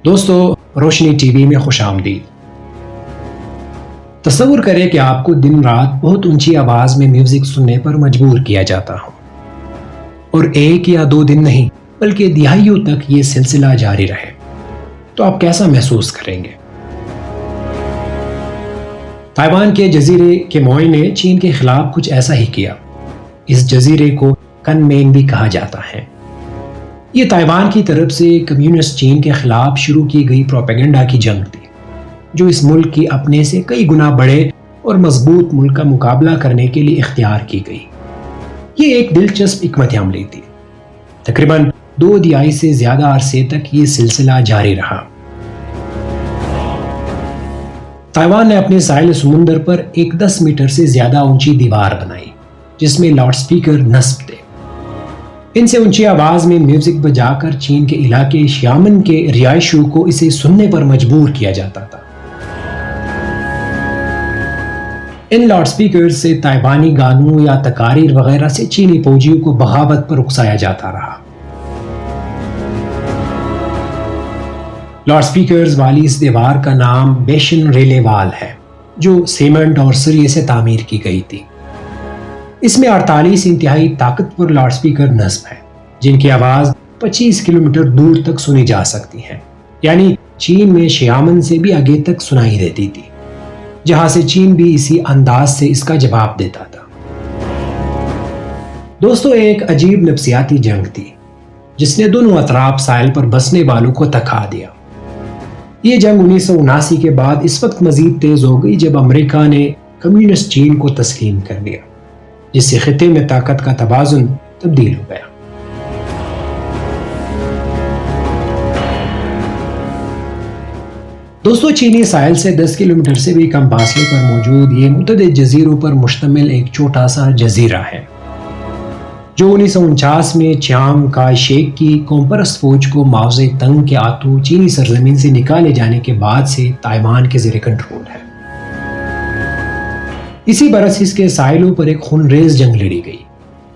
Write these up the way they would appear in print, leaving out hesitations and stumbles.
دوستو، روشنی T V میں خوش آمدید۔ تصور کریں کہ آپ کو دن رات بہت اونچی آواز میں میوزک سننے پر مجبور کیا جاتا ہو، اور ایک یا دو دن نہیں بلکہ دہائیوں تک یہ سلسلہ جاری رہے، تو آپ کیسا محسوس کریں گے؟ تائیوان کے جزیرے کیموئی نے چین کے خلاف کچھ ایسا ہی کیا۔ اس جزیرے کو کن مین بھی کہا جاتا ہے۔ یہ تائیوان کی طرف سے کمیونسٹ چین کے خلاف شروع کی گئی پروپیگنڈا کی جنگ تھی، جو اس ملک کی اپنے سے کئی گنا بڑے اور مضبوط ملک کا مقابلہ کرنے کے لیے اختیار کی گئی۔ یہ ایک دلچسپ حکمت عملی تھی۔ تقریباً 2 دہائی سے زیادہ عرصے تک یہ سلسلہ جاری رہا۔ تائیوان نے اپنے ساحل سمندر پر ایک 10 میٹر سے زیادہ اونچی دیوار بنائی، جس میں لاؤڈ سپیکر نصب تھے۔ ان سے اونچی آواز میں میوزک بجا کر چین کے علاقے شیامن کے رہائشیوں کو اسے سننے پر مجبور کیا جاتا تھا۔ ان لاؤڈ سپیکرز سے تائیوانی گانوں یا تقاریر وغیرہ سے چینی فوجیوں کو بغاوت پر اکسایا جاتا رہا۔ لاؤڈ سپیکرز والی اس دیوار کا نام بیشن ریلے وال ہے، جو سیمنٹ اور سریے سے تعمیر کی گئی تھی۔ اس میں 48 انتہائی طاقتور لاؤڈ سپیکر نصب ہیں، جن کی آواز 25 کلومیٹر دور تک سنی جا سکتی ہے، یعنی چین میں شیامن سے بھی آگے تک سنائی دیتی تھی، جہاں سے چین بھی اسی انداز سے اس کا جواب دیتا تھا۔ دوستو، ایک عجیب نفسیاتی جنگ تھی، جس نے دونوں اطراف ساحل پر بسنے والوں کو تکا دیا۔ یہ جنگ 1979 کے بعد اس وقت مزید تیز ہو گئی جب امریکہ نے کمیونسٹ چین کو تسلیم کر لیا، جس سے خطے میں طاقت کا توازن تبدیل ہو گیا۔ دوستو، چینی ساحل سے 10 کلومیٹر سے بھی کم فاصلے پر موجود یہ متعدد جزیروں پر مشتمل ایک چھوٹا سا جزیرہ ہے، جو 1949 میں چیانگ کائی شیک کی قوم پرست فوج کو ماؤ زے تنگ کے ہاتھوں چینی سرزمین سے نکالے جانے کے بعد سے تائیوان کے زیر کنٹرول ہے۔ اسی برس اس کے ساحلوں پر ایک خونریز جنگ لڑی گئی،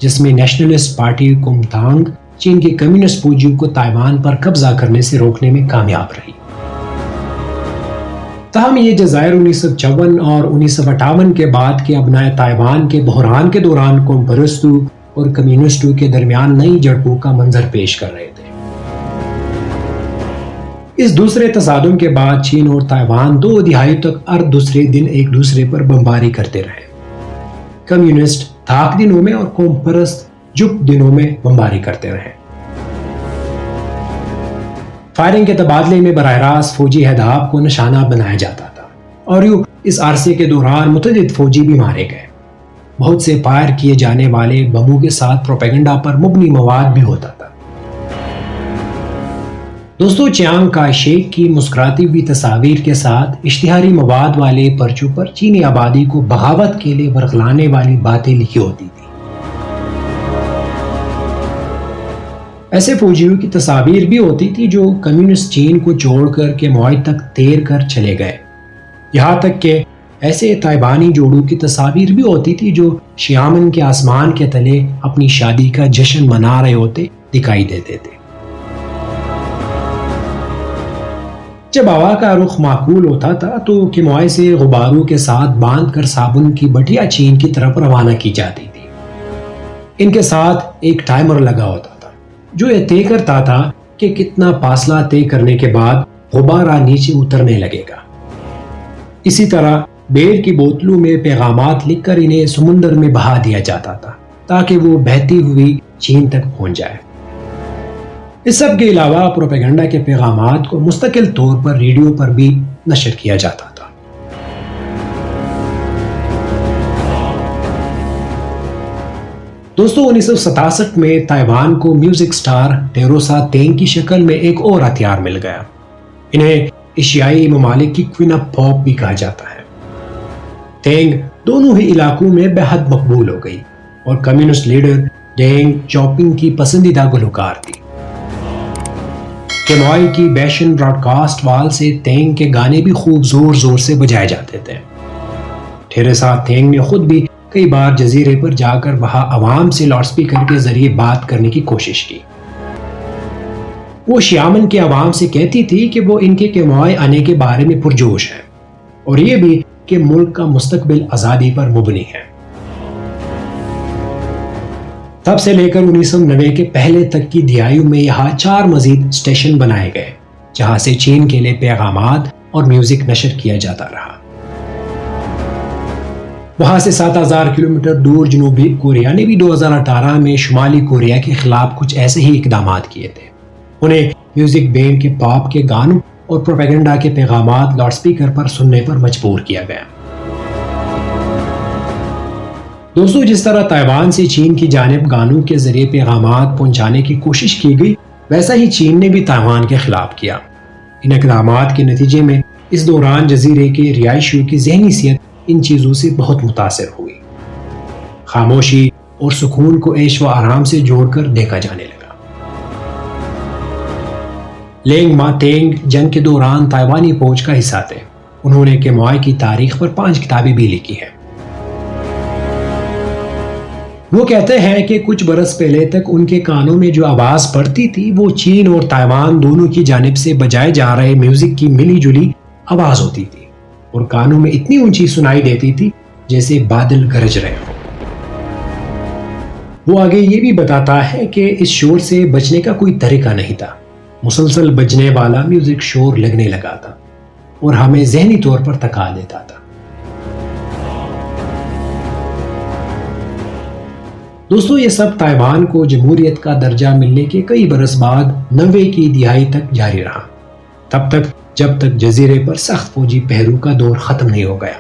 جس میں نیشنلسٹ پارٹی کومتانگ چین کے کمیونسٹ فوجیوں کو تائیوان پر قبضہ کرنے سے روکنے میں کامیاب رہی۔ تاہم یہ جزائر 1954 اور 1958 کے بعد کے ابنائے تائیوان کے بحران کے دوران قوم پرستوں اور کمیونسٹوں کے درمیان نئی جھڑپوں کا منظر پیش کر رہے تھے۔ اس دوسرے تصادم کے بعد چین اور تائیوان 2 دہائی تک ہر دوسرے دن ایک دوسرے پر بمباری کرتے رہے۔ کمیونسٹ تھاک دنوں میں اور قوم پرست جب دنوں میں بمباری کرتے رہے۔ فائرنگ کے تبادلے میں براہ راست فوجی اہداف کو نشانہ بنایا جاتا تھا، اور یوں اس عرصے کے دوران متعدد فوجی بھی مارے گئے۔ بہت سے فائر کیے جانے والے بموں کے ساتھ پروپیگنڈا پر مبنی مواد بھی ہوتا تھا۔ دوستو، چیانگ کائی شیک کی مسکراتی ہوئی تصاویر کے ساتھ اشتہاری مواد والے پرچوں پر چینی آبادی کو بغاوت کے لیے ورغلانے والی باتیں لکھی ہوتی تھی۔ ایسے فوجیوں کی تصاویر بھی ہوتی تھی جو کمیونسٹ چین کو چھوڑ کر کیموئی تک تیر کر چلے گئے۔ یہاں تک کہ ایسے تائیوانی جوڑوں کی تصاویر بھی ہوتی تھی جو شیامن کے آسمان کے تلے اپنی شادی کا جشن منا رہے ہوتے دکھائی دیتے تھے۔ جب ہوا کا رخ معقول ہوتا تھا تو کیموئی سے غباروں کے ساتھ باندھ کر صابن کی بٹیا چین کی طرف روانہ کی جاتی تھی۔ ان کے ساتھ ایک ٹائمر لگا ہوتا تھا، جو یہ طے کرتا تھا کہ کتنا فاصلہ طے کرنے کے بعد غبارہ نیچے اترنے لگے گا۔ اسی طرح بیل کی بوتلوں میں پیغامات لکھ کر انہیں سمندر میں بہا دیا جاتا تھا تاکہ وہ بہتی ہوئی چین تک پہنچ جائے۔ اس سب کے علاوہ پروپیگنڈا کے پیغامات کو مستقل طور پر ریڈیو پر بھی نشر کیا جاتا تھا۔ دوستو، 1967 میں تائیوان کو میوزک سٹار ٹیروسا تینگ کی شکل میں ایک اور ہتھیار مل گیا۔ انہیں ایشیائی ممالک کی کوئین آف پاپ بھی کہا جاتا ہے۔ تینگ دونوں ہی علاقوں میں بے حد مقبول ہو گئی اور کمیونسٹ لیڈر ڈینگ چاؤپنگ کی پسندیدہ گلوکار تھی۔ کیموئی کی بیشن براڈ کاسٹ وال سے تینگ کے گانے بھی خوب زور زور سے بجائے جاتے تھے۔ ٹیریسا تینگ نے خود بھی کئی بار جزیرے پر جا کر وہاں عوام سے لاؤڈ سپیکر کے ذریعے بات کرنے کی کوشش کی۔ وہ شیامن کے عوام سے کہتی تھی کہ وہ ان کے کیموائے آنے کے بارے میں پرجوش ہے اور یہ بھی کہ ملک کا مستقبل آزادی پر مبنی ہے۔ تب سے لے کر 1990 کے پہلے تک کی دہائیوں میں یہاں 4 مزید اسٹیشن بنائے گئے جہاں سے چین کے لیے پیغامات اور میوزک نشر کیا جاتا رہا۔ وہاں سے 7000 کلومیٹر دور جنوبی کوریا نے بھی 2018 میں شمالی کوریا کے خلاف کچھ ایسے ہی اقدامات کیے تھے۔ انہیں میوزک بینڈ کے پاپ کے گانوں اور پروپیگنڈا کے پیغامات لاؤڈ سپیکر پر سننے پر مجبور کیا گیا۔ دوستو، جس طرح تائیوان سے چین کی جانب گانوں کے ذریعے پیغامات پہنچانے کی کوشش کی گئی، ویسا ہی چین نے بھی تائیوان کے خلاف کیا۔ ان اقدامات کے نتیجے میں اس دوران جزیرے کے رہائشیوں کی ذہنی صحت ان چیزوں سے بہت متاثر ہوئی۔ خاموشی اور سکون کو عیش و آرام سے جوڑ کر دیکھا جانے لگا۔ لینگ ما تینگ جنگ کے دوران تائیوانی فوج کا حصہ تھے۔ انہوں نے کیموائے کی تاریخ پر 5 کتابیں بھی لکھی ہیں۔ وہ کہتے ہیں کہ کچھ برس پہلے تک ان کے کانوں میں جو آواز پڑتی تھی وہ چین اور تائیوان دونوں کی جانب سے بجائے جا رہے میوزک کی ملی جلی آواز ہوتی تھی اور کانوں میں اتنی اونچی سنائی دیتی تھی جیسے بادل گرج رہے ہوں۔ وہ آگے یہ بھی بتاتا ہے کہ اس شور سے بچنے کا کوئی طریقہ نہیں تھا۔ مسلسل بجنے والا میوزک شور لگنے لگا تھا اور ہمیں ذہنی طور پر تھکا دیتا تھا۔ دوستو، یہ سب تائیوان کو جمہوریت کا درجہ ملنے کے کئی برس بعد 90 کی دہائی تک جاری رہا، تب تک جب تک جزیرے پر سخت فوجی پہرو کا دور ختم نہیں ہو گیا۔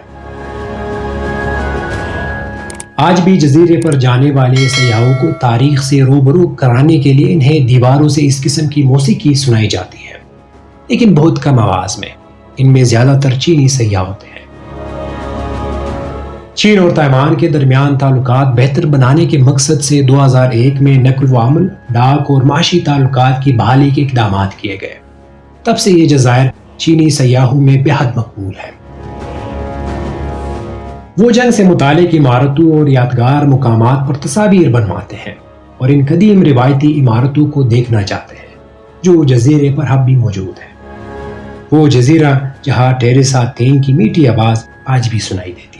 آج بھی جزیرے پر جانے والے سیاحوں کو تاریخ سے روبرو کرانے کے لیے انہیں دیواروں سے اس قسم کی موسیقی سنائی جاتی ہے، لیکن بہت کم آواز میں۔ ان میں زیادہ تر چینی سیاح ہوتے ہیں۔ چین اور تائیوان کے درمیان تعلقات بہتر بنانے کے مقصد سے 2001 میں نقل و حمل، ڈاک اور معاشی تعلقات کی بحالی کے اقدامات کیے گئے۔ تب سے یہ جزائر چینی سیاحوں میں بے حد مقبول ہے۔ وہ جنگ سے متعلق عمارتوں اور یادگار مقامات پر تصاویر بنواتے ہیں اور ان قدیم روایتی عمارتوں کو دیکھنا چاہتے ہیں جو جزیرے پر اب بھی موجود ہے۔ وہ جزیرہ جہاں ٹیریسا تینگ کی میٹھی آواز آج بھی سنائی دیتی ہے۔